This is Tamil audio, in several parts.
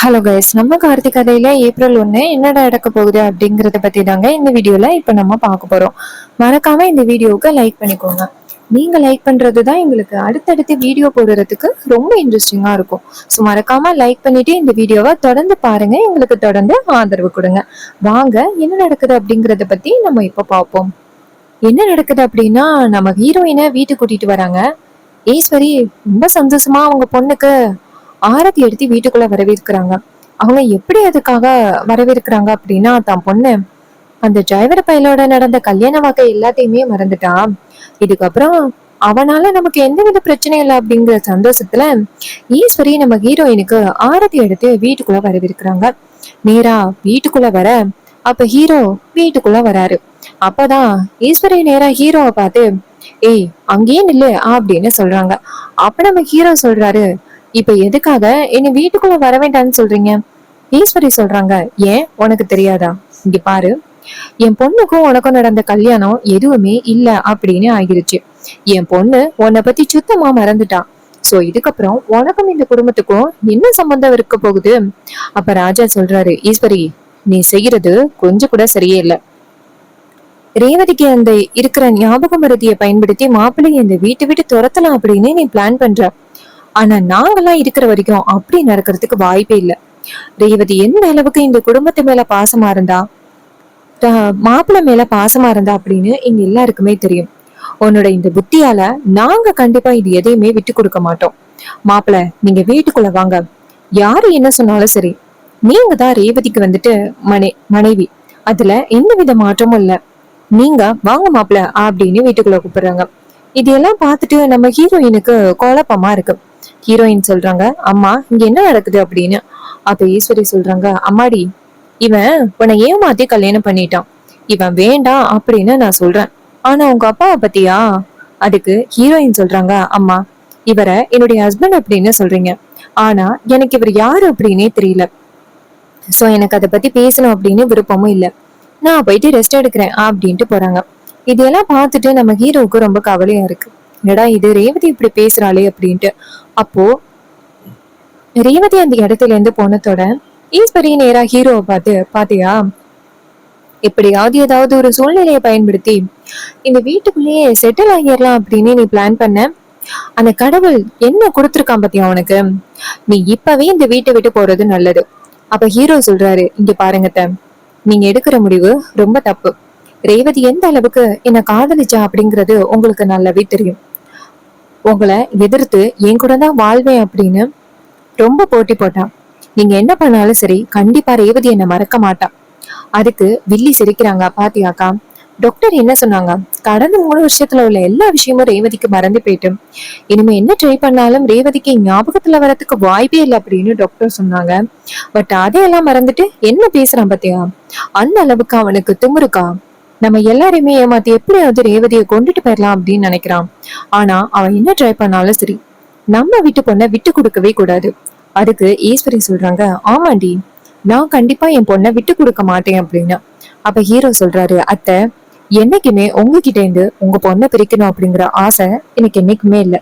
ஹலோ கைஸ், நம்ம கார்த்திக் கதையில ஏப்ரல் 1 என்னடா நடக்க போகுது அப்படிங்கறத பத்தி தாங்க இந்த வீடியோல இப்ப நம்ம பார்க்க போறோம். மறக்காம இந்த வீடியோவுக்கு லைக் பண்ணிக்கோங்க. நீங்க லைக் பண்றது தான் எங்களுக்கு அடுத்தடுத்து வீடியோ போடுறதுக்கு ரொம்ப இன்ட்ரெஸ்டிங்கா இருக்கும். ஸோ மறக்காம லைக் பண்ணிட்டு இந்த வீடியோவை தொடர்ந்து பாருங்க, எங்களுக்கு தொடர்ந்து ஆதரவு கொடுங்க. வாங்க, என்ன நடக்குது அப்படிங்கறத பத்தி நம்ம இப்ப பார்ப்போம். என்ன நடக்குது அப்படின்னா, நம்ம ஹீரோயினை வீட்டுக்கு கூட்டிட்டு வராங்க. ஈஸ்வரி ரொம்ப சந்தோஷமா அவங்க பொண்ணுக்கு ஆரத்தி எடுத்து வீட்டுக்குள்ள வரவேற்கிறாங்க. அவங்க எப்படி அதுக்காக வரவேற்கிறாங்க அப்படின்னா, தான் பொண்ணு அந்த டிரைவர் பையலோட நடந்த கல்யாண வாக்கை எல்லாத்தையுமே மறந்துட்டா. இதுக்கப்புறம் அவனால நமக்கு எந்தவித பிரச்சனையும் இல்லை அப்படிங்கிற சந்தோஷத்துல ஈஸ்வரி நம்ம ஹீரோயினுக்கு ஆரத்தி எடுத்து வீட்டுக்குள்ள வரவேற்கிறாங்க. நேரா வீட்டுக்குள்ள வர, அப்ப ஹீரோ வீட்டுக்குள்ள வராரு. அப்பதான் ஈஸ்வரி நேரா ஹீரோவை பார்த்து, ஏய் அங்கேயே நில்லு அப்படின்னு சொல்றாங்க. அப்ப நம்ம ஹீரோ சொல்றாரு, இப்ப எதுக்காக என்ன வீட்டுக்குள்ள வர வேண்டாம்னு சொல்றீங்க? ஈஸ்வரி சொல்றாங்க, ஏன் உனக்கு தெரியாதா? இங்க பாரு, என் பொண்ணுக்கும் உனக்கும் நடந்த கல்யாணம் எதுவுமே இல்ல அப்படின்னு ஆகிருச்சு. என் பொண்ணு உன்னை பத்தி சுத்தமா மறந்துட்டா. சோ இதுக்கப்புறம் உனக்கும் இந்த குடும்பத்துக்கும் என்ன சம்பந்தம் இருக்க போகுது? அப்ப ராஜா சொல்றாரு, ஈஸ்வரி நீ செய்யறது கொஞ்சம் கூட சரியே இல்ல. ரேவதிக்கு அந்த இருக்கிற ஞாபக மருதியை பயன்படுத்தி மாப்பிள்ளைய இந்த வீட்டை விட்டு துரத்தலாம் அப்படின்னு நீ பிளான் பண்ற. ஆனா நாங்கெல்லாம் இருக்கிற வரைக்கும் அப்படி நடக்கிறதுக்கு வாய்ப்பே இல்லை. ரேவதி எந்த அளவுக்கு இந்த குடும்பத்து மேல பாசமா இருந்தா, மாப்பிள்ளை மேல பாசமா இருந்தா அப்படின்னு எங்க எல்லாருக்குமே தெரியும். உன்னோட இந்த புத்தியால நாங்க கண்டிப்பா இது எதையுமே விட்டு கொடுக்க மாட்டோம். மாப்பிள்ளை நீங்க வீட்டுக்குள்ள வாங்க. யாரு என்ன சொன்னாலும் சரி, நீங்க தான் ரேவதிக்கு வந்துட்டு மனைவி. அதுல எந்த வித மாற்றமும் இல்ல. நீங்க வாங்க மாப்பிள்ள அப்படின்னு வீட்டுக்குள்ள கூப்பிடுறாங்க. இதெல்லாம் பார்த்துட்டு நம்ம ஹீரோயினுக்கு குழப்பமா இருக்கு. ஹீரோயின் சொல்றாங்க, அம்மா இங்க என்ன நடக்குது அப்படின்னு. அப்ப ஈஸ்வரி சொல்றாங்க, அம்மாடி இவன் உன்னை ஏமாத்தி கல்யாணம் பண்ணிட்டான். இவன் வேண்டாம் அப்படின்னு நான் சொல்றேன். ஆனா உங்க அப்பாவை பத்தியா? அதுக்கு ஹீரோயின் சொல்றாங்க, அம்மா இவரை என்னுடைய ஹஸ்பண்ட் அப்படின்னு சொல்றீங்க. ஆனா எனக்கு இவர் யாரு அப்படின்னே தெரியல. சோ எனக்கு அதை பத்தி பேசணும் அப்படின்னு விருப்பமும் இல்லை. நான் போயிட்டு ரெஸ்ட் எடுக்கிறேன் அப்படின்ட்டு போறாங்க. இதெல்லாம் பார்த்துட்டு நம்ம ஹீரோவுக்கு ரொம்ப கவலையா இருக்கு. என்னடா இது, ரேவதி இப்படி பேசுறாளே அப்படின்ட்டு. அப்போ ரேவதி அந்த இடத்துல இருந்து போனதோட ஈஸ்வரி நேரா ஹீரோவை பார்த்து, பாத்தியா எப்படியாவது ஏதாவது ஒரு சூழ்நிலையை பயன்படுத்தி இந்த வீட்டுக்குள்ளேயே செட்டில் ஆகிடலாம் அப்படின்னு நீ பிளான் பண்ண. அந்த கடவுள் என்ன கொடுத்துருக்கான் பாத்தியா உனக்கு? நீ இப்பவே இந்த வீட்டை விட்டு போறது நல்லது. அப்ப ஹீரோ சொல்றாரு, இங்க பாருங்க, நீங்க எடுக்கிற முடிவு ரொம்ப தப்பு. ரேவதி எந்த அளவுக்கு என்ன காதலிச்சா அப்படிங்கிறது உங்களுக்கு நல்லாவே தெரியும். உங்களை எதிர்த்து என் கூட தான் வாழ்வேன் அப்படின்னு ரொம்ப போட்டி போட்டான். நீங்க என்ன பண்ணாலும் சரி, கண்டிப்பா ரேவதி என்ன மறக்க மாட்டான். அதுக்கு வில்லி சிரிக்கிறாங்க, பாத்தியாக்கா டாக்டர் என்ன சொன்னாங்க? கடந்த 3 வருஷத்துல உள்ள எல்லா விஷயமும் ரேவதிக்கு மறந்து போயிட்டு இனிமே என்ன ட்ரை பண்ணாலும் ரேவதிக்கு ஞாபகத்துல வரதுக்கு வாய்ப்பே இல்லை அப்படின்னு டாக்டர் சொன்னாங்க. பட் அதையெல்லாம் மறந்துட்டு என்ன பேசுறான் பாத்தியா? அந்த அளவுக்கு அவனுக்கு திமிருக்கா? நம்ம எல்லாரையுமே ஏமாத்தி எப்படியாவது ரேவதியை கொண்டுட்டு போயிடலாம் அப்படின்னு நினைக்கிறான். ஆனா அவன் என்ன ட்ரை பண்ணாலும் சரி, நம்ம வீட்டு பொண்ணை விட்டு கொடுக்கவே கூடாது. அதுக்கு ஈஸ்வரி சொல்றாங்க, ஆமாண்டி நான் கண்டிப்பா என் பொண்ணை விட்டு கொடுக்க மாட்டேன் அப்படின்னு. அப்ப ஹீரோ சொல்றாரு, அத்தை என்னைக்குமே உங்ககிட்ட இருந்து உங்க பொண்ணை பிரிக்கணும் அப்படிங்கிற ஆசை எனக்கு என்னைக்குமே இல்லை.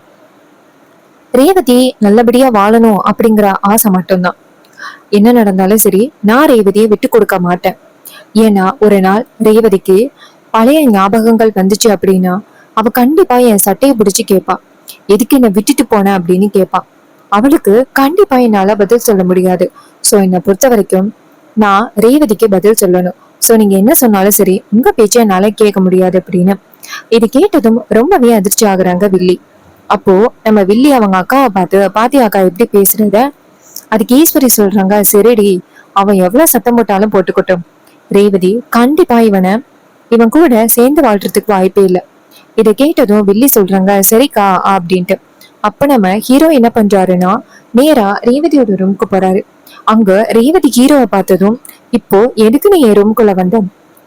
ரேவதி நல்லபடியா வாழணும் அப்படிங்கிற ஆசை மட்டும்தான். என்ன நடந்தாலும் சரி, நான் ரேவதியை விட்டு கொடுக்க மாட்டேன். ஏன்னா ஒரு நாள் ரேவதிக்கு பழைய ஞாபகங்கள் வந்துச்சு அப்படின்னா அவ கண்டிப்பா என் சட்டையை பிடிச்சு கேட்பா, எதுக்கு என்ன விட்டுட்டு போன அப்படின்னு கேட்பா. அவளுக்கு கண்டிப்பா என்னால பதில் சொல்ல முடியாது. சோ என்னை பொறுத்த வரைக்கும் நான் ரேவதிக்கு பதில் சொல்லணும். சோ நீங்க என்ன சொன்னாலும் சரி, உங்க பேச்ச என்னால கேட்க முடியாது அப்படின்னு. இது கேட்டதும் ரொம்பவே அதிர்ச்சி ஆகுறாங்க வில்லி. அப்போ நம்ம வில்லி அவங்க அக்காவை பார்த்து, பாத்தி அக்கா எப்படி பேசுறத. அதுக்கு ஈஸ்வரி சொல்றாங்க, சரிடி அவன் எவ்வளவு சத்தம் போட்டாலும் போட்டுக்கட்டும். ரேவதி கண்டிப்பா இவன் கூட சேர்ந்து வாழ்றதுக்கு வாய்ப்பே இல்லை. இதை கேட்டதும் வில்லி சொல்றாங்க, சரிக்கா அப்படின்ட்டு. அப்ப நம்ம ஹீரோ என்ன பண்றாருன்னா நேரா ரேவதியோட ரூமுக்கு போறாரு. அங்க ரேவதி ஹீரோவை பார்த்ததும், இப்போ எதுக்கு நீ என் ரூமுக்குள்ள வந்த?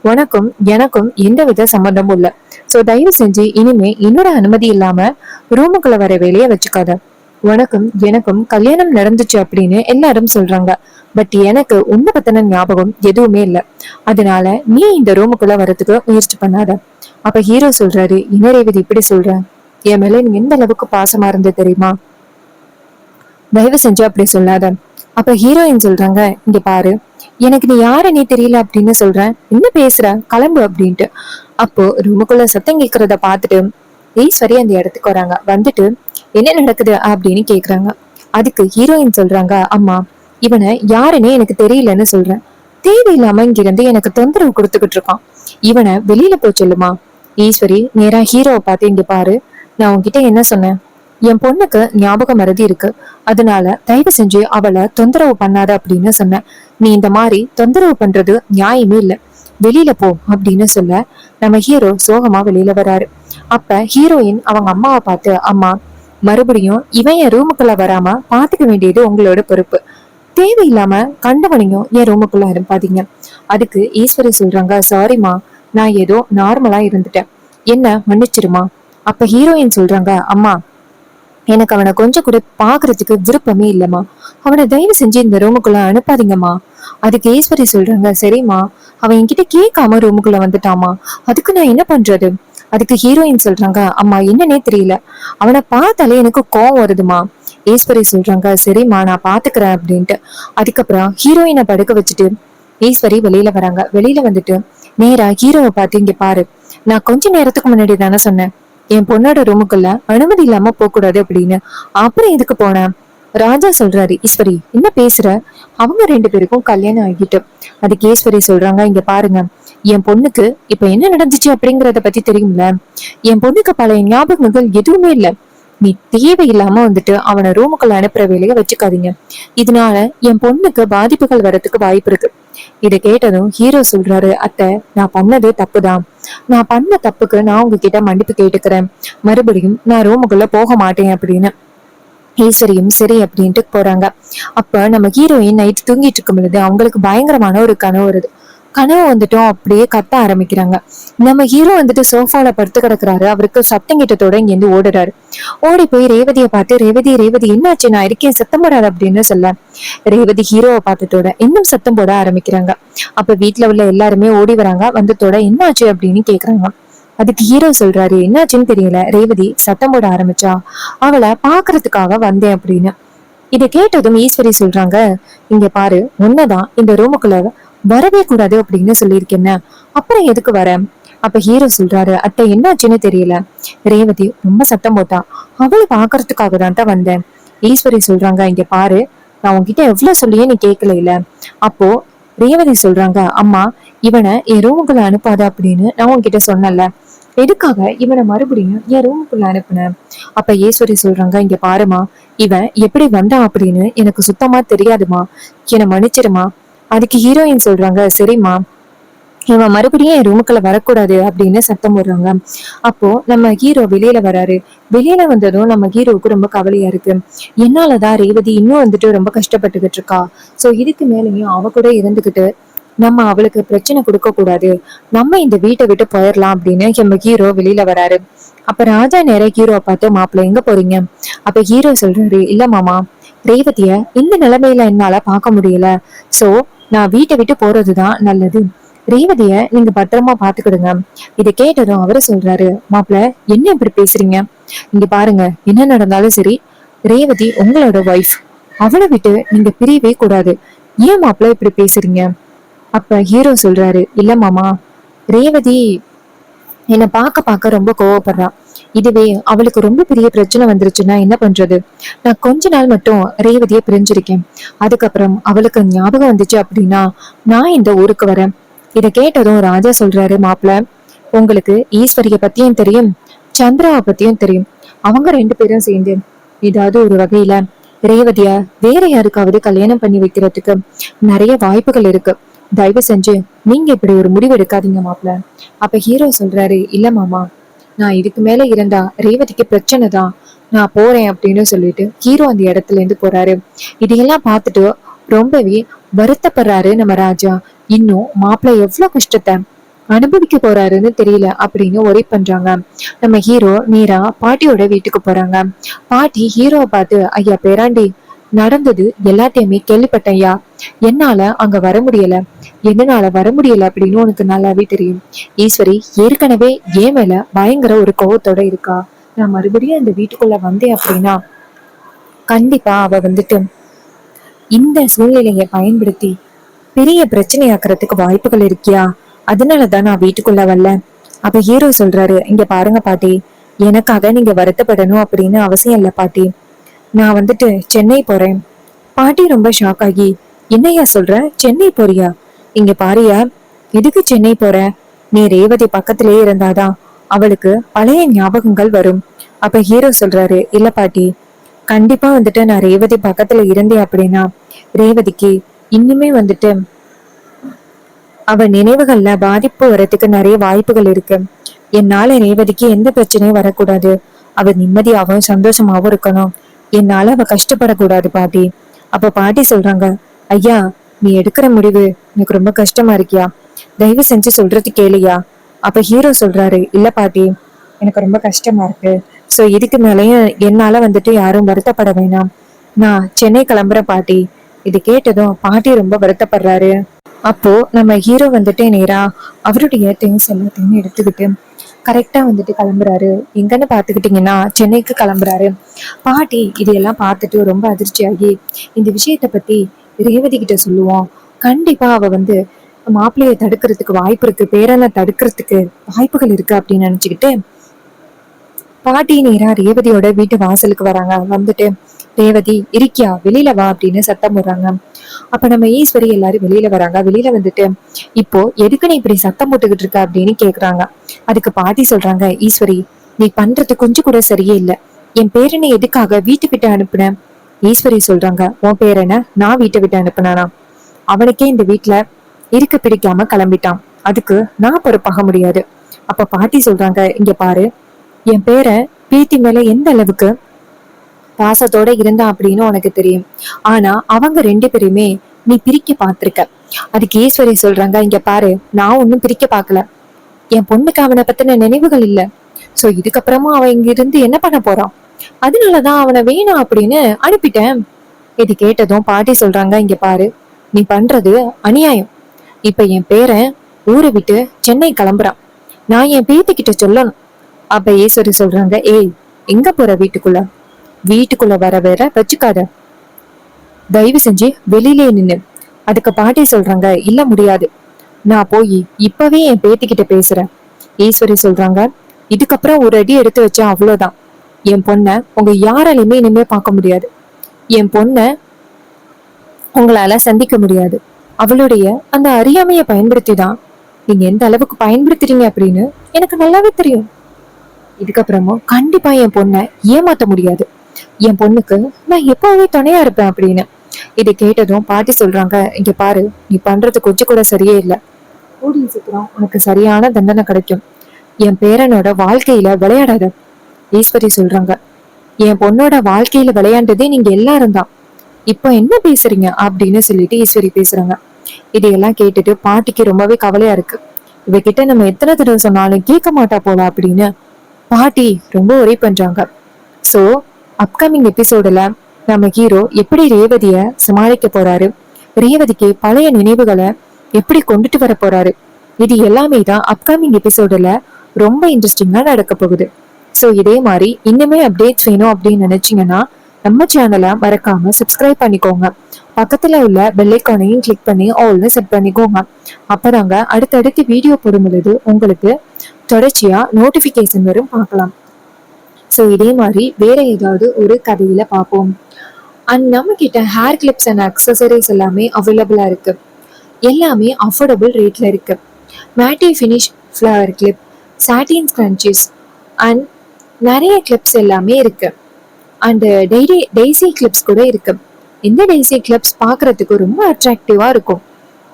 உனக்கும் எனக்கும் எந்த வித சம்மந்தமும் இல்ல. சோ தயவு செஞ்சு இனிமே என்னோட அனுமதி இல்லாம ரூமுக்குள்ள வர வேலைய வச்சுக்காத. உனக்கும் எனக்கும் கல்யாணம் நடந்துச்சு அப்படின்னு எல்லாரும் சொல்றாங்க. பட் எனக்கு உன்னை பத்தின ஞாபகம் எதுவுமே இல்லை. அதனால நீ இந்த ரூமுக்குள்ள வரதுக்கு முயற்சி பண்ணாத. அப்ப ஹீரோ சொல்றாரு, என்ன ரேவதி இப்படி சொல்ற? என் மேல நீ எந்த அளவுக்கு பாசமா இருந்து தெரியுமா? தயவு செஞ்சு அப்படி சொல்லாத. அப்ப ஹீரோயின் சொல்றாங்க, இங்க பாரு, எனக்கு நீ யாருன்னே தெரியல அப்படின்னு சொல்றேன், என்ன பேசுற, கிளம்பு அப்படின்ட்டு. அப்போ ரூமுக்குள்ள சத்தம் கேட்கறத பார்த்துட்டு ஈஸ்வரி அந்த இடத்துக்கு வராங்க. வந்துட்டு என்ன நடக்குது அப்படின்னு கேக்குறாங்க. அதுக்கு ஹீரோயின் சொல்றாங்க, அம்மா, இவனை யாருன்னே எனக்கு தெரியலன்னு சொல்றேன். தேவையில்லாம இங்கிருந்து எனக்கு தொந்தரவு கொடுத்துக்கிட்டு இருக்கான். இவனை வெளியில போய் சொல்லுமா. ஈஸ்வரி நேரா ஹீரோவை பார்த்து, இங்க பாரு, நான் உன்கிட்ட என்ன சொன்னேன், என் பொண்ணுக்கு ஞாபக மறதி இருக்கு, அதனால தயவு செஞ்சு அவளை தொந்தரவு பண்ணாத அப்படின்னு சொன்னேன். நீ இந்த மாதிரி தொந்தரவு பண்றது நியாயமே இல்ல, வெளியில போ அப்படின்னு சொல்ல நம்ம ஹீரோ சோகமா வெளியில வராரு. அப்ப ஹீரோயின் அவங்க அம்மாவை பார்த்து, அம்மா, மறுபடியும் இவன் என் ரூமுக்குள்ள வராம பாத்துக்க வேண்டியது உங்களோட பொறுப்பு. தேவையில்லாம கண்டவனையும் என் ரூமுக்குள்ள அனுப்பாதீங்க. அதுக்கு ஈஸ்வரி சொல்றாங்க, சாரிமா, நான் ஏதோ நார்மலா இருந்துட்டேன், என்ன மன்னிச்சிருமா. அப்ப ஹீரோயின் சொல்றாங்க, அம்மா, எனக்கு அவனை கொஞ்சம் கூட பாக்குறதுக்கு விருப்பமே இல்லம்மா, அவனை தயவு செஞ்சு இந்த ரூமுக்குள்ள அனுப்பாதீங்கம்மா. அதுக்கு ஈஸ்வரி சொல்றாங்க, சரிம்மா, அவன் என்கிட்ட கேட்காம ரூமுக்குள்ள வந்துட்டாமா, அதுக்கு நான் என்ன பண்றது. அதுக்கு ஹீரோயின் சொல்றாங்க, அம்மா, என்னன்னே தெரியல, அவனை பார்த்தாலே எனக்கு கோவம் வருதுமா. ஈஸ்வரி சொல்றாங்க, சரிம்மா, நான் பாத்துக்கிறேன் அப்படின்ட்டு. அதுக்கப்புறம் ஹீரோயினை படுக்க வச்சுட்டு ஈஸ்வரி வெளியில வராங்க. வெளியில வந்துட்டு நேரா ஹீரோவை பார்த்து, இங்க பாரு, நான் கொஞ்ச நேரத்துக்கு முன்னாடி தானே சொன்னேன் என் பொண்ணோட ரூமுக்குள்ள அனுமதி இல்லாம போக கூடாது அப்படின்னு, அப்புறம் எதுக்கு போனேன். ராஜா சொல்றாரு, ஈஸ்வரி என்ன பேசுற, அவங்க 2 பேருக்கும் கல்யாணம் ஆகிட்டு. அதுக்கு ஈஸ்வரி சொல்றாங்க, இங்க பாருங்க, என் பொண்ணுக்கு இப்ப என்ன நடந்துச்சு அப்படிங்கறத பத்தி தெரியும்ல, என் பொண்ணுக்கு பழைய ஞாபகங்கள் எதுவுமே இல்ல. நீ தேவையில்லாம வந்துட்டு அவனை ரூமுக்குள்ள அனுப்புற வேலையை வச்சுக்காதீங்க, இதனால என் பொண்ணுக்கு பாதிப்புகள் வர்றதுக்கு வாய்ப்பு இருக்கு. இதை கேட்டதும் ஹீரோ சொல்றாரு, அத்தை, நான் பண்ணது தப்புதான், நான் பண்ண தப்புக்கு நான் உங்ககிட்ட மன்னிப்பு கேட்டுக்கிறேன், மறுபடியும் நான் ரூமுக்குள்ள போக மாட்டேன் அப்படின்னு. ஈஸ்வரியும் சரி அப்படின்ட்டு போறாங்க. அப்ப நம்ம ஹீரோயின் நைட் தூங்கிட்டு இருக்கும் பொழுது அவங்களுக்கு பயங்கரமான ஒரு கனவு வருது. கனவு வந்துட்டோம் அப்படியே கத்த ஆரம்பிக்கிறாங்க. நம்ம ஹீரோ வந்துட்டு சோஃபால படுத்து கிடக்குறாரு. அவருக்கு சத்தம் கிட்டத்தோட இங்க இருந்து ஓடுறாரு. ஓடி போய் ரேவதியை பார்த்து, ரேவதி, ரேவதி என்னாச்சு, நான் இருக்கேன், சத்தம் போடாது அப்படின்னு சொல்ல ரேவதி ஹீரோவை பார்த்ததோட இன்னும் சத்தம் போட ஆரம்பிக்கிறாங்க. அப்ப வீட்டுல உள்ள எல்லாருமே ஓடி வராங்க. வந்ததோட என்னாச்சு அப்படின்னு கேக்குறாங்க. அதுக்கு ஹீரோ சொல்றாரு, என்னாச்சுன்னு தெரியல, ரேவதி சத்தம் போட ஆரம்பிச்சா, அவளை பாக்குறதுக்காக வந்தேன் அப்படின்னு. இதை கேட்டதும் ஈஸ்வரி சொல்றாங்க, இங்க பாரு, உன்னதான் இந்த ரூமுக்குள்ள வரவே கூடாது அப்படின்னு சொல்லியிருக்கேன்னு, அப்புறம் எதுக்கு வர. அப்ப ஹீரோ சொல்றாரு, அத்தை என்னாச்சுன்னு தெரியல, ரேவதி ரொம்ப சத்தம் போட்டா, அவளை பாக்குறதுக்காக தான் வந்தேன். ஈஸ்வரி சொல்றாங்க, இங்க பாரு, நான் உன்கிட்ட எவ்வளவு சொல்லியே நீ கேட்கல இல்ல. அப்போ ரேவதி சொல்றாங்க, அம்மா, இவனை என் ரூமுக்குள்ள அனுப்பாத அப்படின்னு நான் உன்கிட்ட சொன்னல, எதுக்காக இவனை மறுபடியும் என் ரூமுக்குள்ள அனுப்புனேன். அப்ப ஈஸ்வரி சொல்றாங்க, இங்க பாருமா, இவன் எப்படி வந்தான் அப்படின்னு எனக்கு சுத்தமா தெரியாதுமா, என்னை மன்னிச்சிருமா. அதுக்கு ஹீரோயின் சொல்றாங்க, சரிம்மா, இவன் மறுபடியும் என் ரூமுக்குள்ள வரக்கூடாது அப்படின்னு சத்தம் போடுறாங்க. அப்போ நம்ம ஹீரோ வெளியில வராரு. வெளியில வந்ததும் நம்ம ஹீரோவுக்கு ரொம்ப கவலையா இருக்கு. என்னாலதான் ரேவதி இன்னும் வந்துட்டு ரொம்ப கஷ்டப்பட்டுக்கிட்டு இருக்கா. சோ இதுக்கு மேலேயும் அவ கூட இருந்துகிட்டு நம்ம அவளுக்கு பிரச்சனை கொடுக்க கூடாது, நம்ம இந்த வீட்டை விட்டு போயிடலாம் அப்படின்னு நம்ம ஹீரோ வெளியில வராரு. அப்ப ராஜா நேர ஹீரோவை பார்த்து, மாப்பிள்ள எங்க போறீங்க. அப்ப ஹீரோ சொல்றாரு, இல்ல மாமா, ரேவதிய இந்த நிலைமையில என்னால பார்க்க முடியல, சோ நான் வீட்டை விட்டு போறதுதான் நல்லது, ரேவதிய நீங்க பத்திரமா பாத்துக்கிடுங்க. இதை கேட்டதும் அவரு சொல்றாரு, மாப்பிள்ள என்ன இப்படி பேசுறீங்க, இங்க பாருங்க, என்ன நடந்தாலும் சரி, ரேவதி உங்களோட ஒய்ஃப், அவளை விட்டு நீங்க பிரியவே கூடாது, ஏன் மாப்பிள்ள இப்படி பேசுறீங்க. அப்ப ஹீரோ சொல்றாரு, இல்ல மாமா, ரேவதி என்னை பார்க்க பார்க்க ரொம்ப கோவப்படுறா, இதுவே அவளுக்கு ரொம்ப பெரிய பிரச்சனை வந்துருச்சுன்னா என்ன பண்றது. நான் கொஞ்ச நாள் மட்டும் ரேவதிய பிரிஞ்சிருக்கேன், அதுக்கப்புறம் அவளுக்கு ஞாபகம் வந்துச்சு அப்படின்னா நான் இந்த ஊருக்கு வரேன். இதை கேட்டதும் ராஜா சொல்றாரு, மாப்பிள்ள, உங்களுக்கு ஈஸ்வரிய பத்தியும் தெரியும், சந்திராவை பத்தியும் தெரியும், அவங்க 2 பேரும் சேர்ந்து ஏதாவது ஒரு வகையில ரேவதிய வேற யாருக்காவது கல்யாணம் பண்ணி வைக்கிறதுக்கு நிறைய வாய்ப்புகள் இருக்கு, தயவு செஞ்சு நீங்க இப்படி ஒரு முடிவு எடுக்காதீங்க மாப்பிள்ள. அப்ப ஹீரோ சொல்றாரு, இல்ல மாமா, நான் இதுக்கு மேல இருந்தா ரேவதிக்கு பிரச்சனை தான், நான் போறேன் அப்படின்னு சொல்லிட்டு ஹீரோ அந்த இடத்துல இருந்து போறாரு. இதையெல்லாம் பார்த்துட்டு ரொம்பவே வருத்தப்படுறாரு நம்ம ராஜா. இன்னும் மாப்பிள்ளை எவ்வளவு கஷ்டத்தை அனுபவிக்க போறாருன்னு தெரியல அப்படின்னு ஒரே பண்றாங்க. நம்ம ஹீரோ நேரா பாட்டியோட வீட்டுக்கு போறாங்க. பாட்டி ஹீரோவை பார்த்து, ஐயா பேராண்டி, நடந்தது எல்லாத்தையுமே கேள்விப்பட்டேன் ஐயா, என்னால அங்க வர முடியல, எதனால வர முடியல அப்படின்னு உனக்கு நல்லாவே தெரியும். ஈஸ்வரி ஏற்கனவே ஏன் மேல பயங்கர ஒரு கோவத்தோட இருக்கா, நான் மறுபடியும் அந்த வீட்டுக்குள்ள வந்தேன் அப்படின்னா கண்டிப்பா அவ வந்துட்டு இந்த சூழ்நிலையை பயன்படுத்தி பெரிய பிரச்சனையாக்குறதுக்கு வாய்ப்புகள் இருக்கியா? அதனாலதான் நான் வீட்டுக்குள்ள வரல. அப்ப ஹீரோ சொல்றாரு, இங்க பாருங்க பாட்டி, எனக்காக நீங்க வருத்தப்படணும் அப்படின்னு அவசியம் இல்ல பாட்டி. நான் வந்துட்டு சென்னை போறேன். பாட்டி ரொம்ப ஷாக் ஆகி, என்னையா சொல்ற, சென்னை போறியா? இங்க பாரியா, எதுக்கு சென்னை போற? நீ ரேவதி பக்கத்திலேயே இருந்தாதான் அவளுக்கு பழைய ஞாபகங்கள் வரும். அப்ப ஹீரோ சொல்றாரு, இல்ல பாட்டி, கண்டிப்பா வந்துட்டு நான் ரேவதி பக்கத்துல இருந்தேன் அப்படின்னா ரேவதிக்கு இன்னுமே வந்துட்டு அவ நினைவுகள்ல பாதிப்பு வர்றதுக்கு நிறைய வாய்ப்புகள் இருக்கு. என்னால ரேவதிக்கு எந்த பிரச்சனையும் வரக்கூடாது. அவ நிம்மதியாவும் சந்தோஷமாவும் இருக்கணும். என்னால அவ கஷ்டப்படக்கூடாது பாட்டி. அப்ப பாட்டி சொல்றாங்க, ஐயா, நீ எடுக்கிற முடிவு எனக்கு ரொம்ப கஷ்டமா இருக்கியா? தயவு செஞ்சு சொல்றது கேளுயா. அப்ப ஹீரோ சொல்றாரு, இல்ல பாட்டி, எனக்கு ரொம்ப கஷ்டமா இருக்கு. சோ இதுக்கு மேலயும் என்னால வந்துட்டு யாரும் வருத்தப்பட வேணாம். நான் சென்னை கிளம்புற பாட்டி. இது கேட்டதும் பாட்டி ரொம்ப வருத்தப்படுறாரு. அப்போ நம்ம ஹீரோ வந்துட்டு நேரா அவருடைய திங்ஸ் எல்லாத்தையும் எடுத்துக்கிட்டு கரெக்டா வந்துட்டு கிளம்புறாரு. எங்கன்னு பாத்துக்கிட்டீங்கன்னா சென்னைக்கு கிளம்புறாரு. பாட்டி இதையெல்லாம் பார்த்துட்டு ரொம்ப அதிர்ச்சியாகி, இந்த விஷயத்த பத்தி ரேவதி கிட்ட சொல்லுவோம், கண்டிப்பா அவ வந்து மாப்பிள்ளைய தடுக்கிறதுக்கு வாய்ப்பு இருக்கு, பேரனை தடுக்கிறதுக்கு வாய்ப்புகள் இருக்கு அப்படின்னு நினைச்சுக்கிட்டு பாட்டி நேரா ரேவதியோட வீட்டு வாசலுக்கு வராங்க. வந்துட்டு, ரேவதி இருக்கியா, வெளியில வா அப்படின்னு சத்தம் போடுறாங்க. அப்ப நம்ம ஈஸ்வரி எல்லாரும் வெளியில வராங்க. வெளியில வந்துட்டு, இப்போ எதுக்கு நீ இப்படி சத்தம் போட்டுக்கிட்டு இருக்க அப்படின்னு கேக்குறாங்க. அதுக்கு பாட்டி சொல்றாங்க, ஈஸ்வரி, நீ பண்றது கொஞ்சம் கூட சரியே இல்லை. என் பேரனை எதுக்காக வீட்டு விட்டு அனுப்புன? ஈஸ்வரி சொல்றாங்க, உன் பேரனை நான் வீட்டை விட்டு அனுப்புனானா? அவனுக்கே இந்த வீட்டுல இருக்க பிடிக்காம கிளம்பிட்டான். அதுக்கு நான் பொறுப்பாக முடியாது. அப்ப பாட்டி சொல்றாங்க, இங்க பாரு, என் பேரன் பிரீத்தி மேல எந்த அளவுக்கு பாசத்தோட இருந்தா அப்படின்னு உனக்கு தெரியும். ஆனா அவங்க ரெண்டு பேருமே நீ பிரிக்க பாத்திருக்க. அதுக்கு ஈஸ்வரி சொல்றாங்க, இங்க பாரு, நான் ஒன்னும் பிரிக்க பாக்கல. என் பொண்ணுக்கு அவனை பத்தின நினைவுகள் இல்ல. சோ இதுக்கப்புறமா அவன் இங்க இருந்து என்ன பண்ண போறான்? அதனாலதான் அவனை வேணாம் அப்படின்னு அனுப்பிட்டேன். இது கேட்டதும் பாட்டி சொல்றாங்க, இங்க பாரு, நீ பண்றது அநியாயம். இப்ப என் பேரன் ஊரை விட்டு சென்னை கிளம்புறான். நான் என் பேத்திக்கிட்ட சொல்லணும். அப்ப ஈஸ்வரி சொல்றாங்க, ஏய், எங்க போற? வீட்டுக்குள்ள வர வேற வச்சுக்காத, தயவு செஞ்சு வெளியிலே நின்னு. அதுக்கு பாட்டி சொல்றாங்க, இல்ல முடியாது, நான் போய் இப்பவே என் பேத்திக்கிட்ட பேசுறேன். ஈஸ்வரி சொல்றாங்க, இதுக்கப்புறம் ஒரு அடி எடுத்து வச்சா அவ்வளவுதான். என் பொண்ண உங்க யாராலையுமே இனிமே பார்க்க முடியாது. என் பொண்ண உங்களால சந்திக்க முடியாது. அவளுடைய அந்த அறியாமைய பயன்படுத்தி தான் நீங்க எந்த அளவுக்கு பயன்படுத்துறீங்க அப்படின்னு எனக்கு நல்லாவே தெரியும். இதுக்கப்புறமும் கண்டிப்பா என் பொண்ணை ஏமாத்த முடியாது. என் பொண்ணுக்கு நான் எப்பவுமே துணையா இருப்பேன் அப்படின்னு. இதை கேட்டதும் பாட்டி சொல்றாங்க, இங்க பாரு, நீ பண்றது கொஞ்சம் கூட சரியே இல்லை. கூடிய சீக்கிரம் உனக்கு சரியான தண்டனை கிடைக்கும். என் பேரனோட வாழ்க்கையில விளையாடாத. ஈஸ்வரி சொல்றாங்க, என் பொண்ணோட வாழ்க்கையில விளையாண்டதே நீங்க எல்லாரும் தான். இப்ப என்ன பேசுறீங்க அப்படின்னு சொல்லிட்டு ஈஸ்வரி பேசுறாங்க. இதையெல்லாம் கேட்டுட்டு பாட்டிக்கு ரொம்பவே கவலையா இருக்கு. இவகிட்ட நம்ம எத்தனை தடவை சொன்னாலும் கேட்க மாட்டா போல அப்படின்னு பாட்டி ரொம்ப ஒரே பண்றாங்க. சோ அப்கமிங் எபிசோடுல நம்ம ஹீரோ எப்படி ரேவதிய சமாளிக்க போறாரு, ரேவதிக்கு பழைய நினைவுகளை எப்படி கொண்டுட்டு வர போறாரு, இது எல்லாமே தான் அப்கமிங் எபிசோடுல ரொம்ப இன்ட்ரெஸ்டிங்கா நடக்க போகுது. சோ இதே மாதிரி இன்னுமே அப்டேட்ஸ் வேணும் அப்படின்னு நினைச்சீங்கன்னா நம்ம சேனலை மறக்காம சப்ஸ்கிரைப் பண்ணிக்கோங்க. பக்கத்துல உள்ள பெல் ஐகானையும் கிளிக் பண்ணி ஆல்னு செட் பண்ணிக்கோங்க. அப்பதாங்க அடுத்தடுத்து வீடியோ போடும் பொழுது உங்களுக்கு தொடர்ச்சியா நோட்டிபிகேஷன் வரும், பார்க்கலாம். ஸோ இதே மாதிரி வேற ஏதாவது ஒரு கதையில பார்ப்போம். அண்ட் நம்ம கிட்ட ஹேர் கிளிப்ஸ் அண்ட் அக்சசரிஸ் எல்லாமே அவைலபிளா இருக்கு. எல்லாமே அஃபோர்டபுள் ரேட்ல இருக்கு. Matte finish flower clip, satin scrunchies and நிறைய கிளிப்ஸ் எல்லாமே இருக்கு. அண்ட் டெய்ஸி கிளிப்ஸ் கூட இருக்கு. இந்த டெய்ஸி கிளிப்ஸ் பார்க்கறதுக்கு ரொம்ப அட்ராக்டிவா இருக்கும்.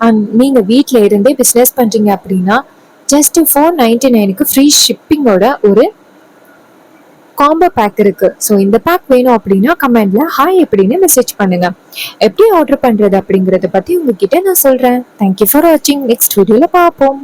அண்ட் நீங்க வீட்டில இருந்தே பிஸ்னஸ் பண்றீங்க அப்படின்னா ஜஸ்ட் $499 ஃப்ரீ ஷிப்பிங்கோட ஒரு காம்போ பேக் இருக்கு. ஸோ இந்த பேக் வேணும் அப்படின்னா கமெண்ட்ல ஹாய் அப்படின்னு மெசேஜ் பண்ணுங்க. எப்படி ஆர்டர் பண்றது அப்படிங்கறத பத்தி உங்ககிட்ட நான் சொல்றேன். தேங்க்யூ ஃபார் வாட்சிங். நெக்ஸ்ட் வீடியோல பார்ப்போம்.